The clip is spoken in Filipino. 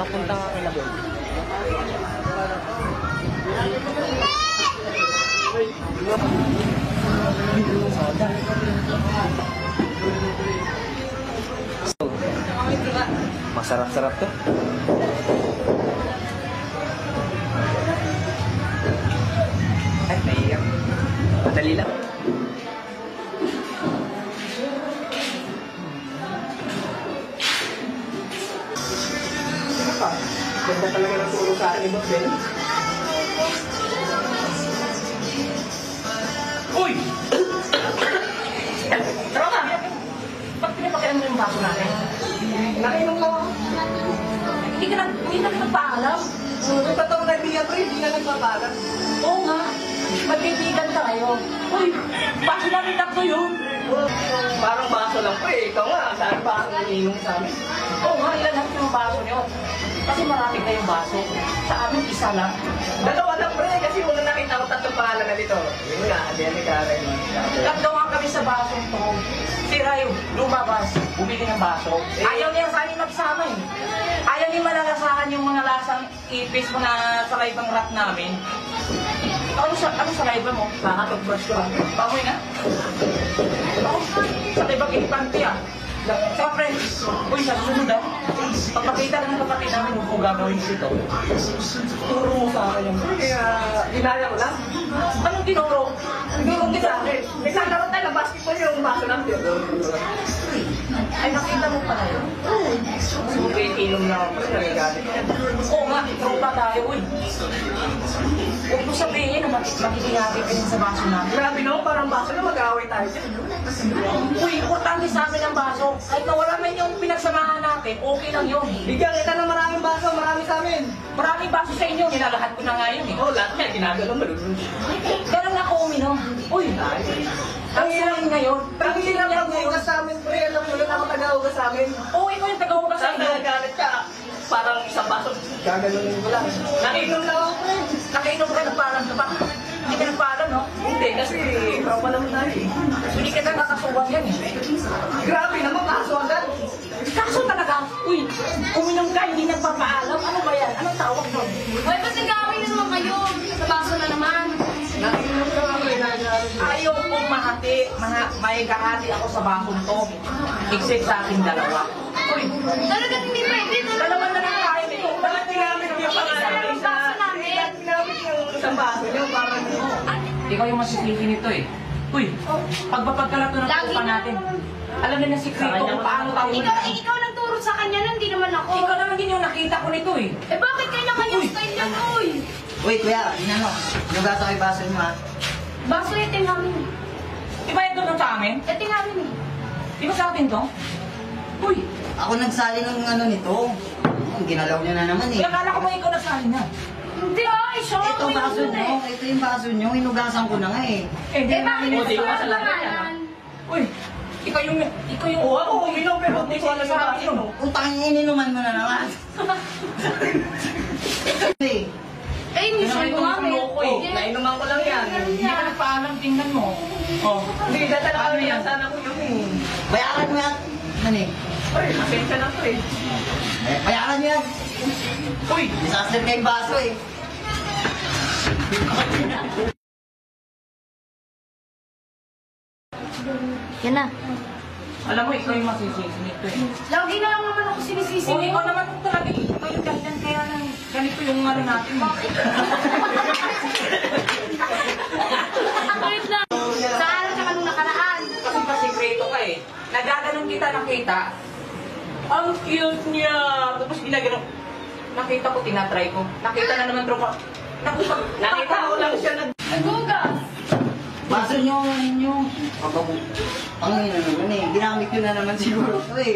papunta nga kay Labon. Masarap-sarap to. Ay, naiyak. Madali lang. Ganda talaga ng tulong sa akin ni Boss Ben. Uy! Tara ka! Ba't pinapakilan mo yung baso natin? Nakainom ko. Hindi na nagpapaalam. Nagpataw na hindi pre, hindi na nagpapaalam. Oo nga. Magbibigan tayo. Uy! Baso namin takto yun. Parang baso lang pre. Ikaw nga, saan ba ang ininom sa amin? Oo nga, ilan lang yung baso niyo. Kasi marami kayong baso. Sa amin, isa lang. Dalawa lang pre, kasi muna nakita ko tatlong pangalan na dito. Yun nga, diyan ni Karen. Nagdawa kami sa basong to. Si Rayo, lumabas, bumili ng baso. Ayaw niya sa amin magsama eh. Ayaw niya malalasahan yung mga lasang ipis, mga salaybang rat namin. Ano salaiba mo? Nakatag-brush ko lang. Pamoy nga. Salibang ipanti ah. Saka friends, uy, sa susunod ah. Pagpakita ka ng kapatid namin kung gagawin ito. Turo mo sa akin yung kaya ginaya ko lang. Anong tinuro? Tinuro din sa akin. Naglalaro tayo ng basketball yung baso natin. Ay, nakita mo pala yun? Okay, inom na ako. Nagagalit yan. Oo nga, tropa tayo, uy. Huwag mo sabihin na makikingagin ka din sa baso namin. Grabe no, parang baso na mag-aaway tayo dyan. Uy, importante sa amin ang baso. Kahit nawala man yung pinagsamahan natin, okay lang yun. Bigyan kita ng maraming baso, marami sa amin. Maraming baso sa inyo, nilalahat ko na nga yun eh. Oo, lahat niya, ginagano malulun. Ganun na ako uminom. Uy, ang hirap ngayon. Ang hirap mag-ugas sa amin, pre. Alam mo lang ako taga-ugas sa amin. Oo, ikaw yung taga-ugas sa amin. Nagagalit ka. Parang isang baso. Gaganunin ko lang. Nakainom lang ako, pre. Nakainom ka, nagpaalam ka ba? Hindi ka nagpaalam, no? Hindi, kasi tropa naman tayo eh. Hindi ka na nakasuwag yan eh. Grabe naman, kaso agad. Kaso talaga? Uy, uminom ka, hindi nagpapaalam. Ano ba yan? Anong tawag doon? Uy, ba't nag-aaway na naman kayo? Sa baso na naman. Nakainom ka nga, pre. Ayaw kong mahati. May kahati ako sa bakong to. Except sa aking dalawa. Uy, Talaga hindi pwede. dalawa na lang tayo nito. Bakit ginamit yung pangalan ng isa? Ginamit yung isang baso niyo, parang Ikaw yung masisisi nito eh. Uy, pagpapagkalato ng tropa natin. Alam na sikreto kung paano tayo. Ikaw nagturo sa kanya nun, hindi naman ako. Ikaw naman din yung nakita ko nito eh. Eh bakit kanya-kanya style yan, uy? Uy, kuya, inano, nugata ko yung baso niyo ha. Baso ito namin. Di ba ito doon sa amin? Ito namin eh. Di ba sa atin to? Uy, Ako nagsali ng ano nito. Ang ginalaw niya na naman eh. akala ko ba ikaw nasali na? Hindi ay, siya. Ito baso niyo, ito yung baso niyo, hinugasan ko na nga eh. Eh, di Eh namin bakit ito ito sa sa lahat. Uy, ikaw yung... Oo, ako uminom pero hindi ko alam yung baso. Utang ininuman mo na naman. Hey, Eh, hindi siya gumamit. Oh, nainuman ko lang yan. Hindi ka nagpaalam, tingnan mo. Oh, Hindi, dadala ko yan. Sana ko yung bayaran mo yan. Ano eh? Ay, pasensya na ko eh. Bayaran mo yan. uy, Disaster ka yung baso eh. Yan na. alam mo, ikaw yung masisisi nito eh. Lagi na lang naman ako sinisisi Oh, mo. ikaw naman talaga, ikaw yung dahilan kaya nang ganito yung ano natin. Bakit? Wait lang. Sa araw ka nung nakaraan. Kasi pasikreto ka eh. Nagaganon kita nakita. Ang cute niya. Tapos ginaganon. Nakita ko, tinatry ko. Nakita na naman tropa. Nakita ko lang siya nag... Naghugas. Baso niyo, ninyo. Ang ina naman eh. Ginamit yun na naman siguro ito eh.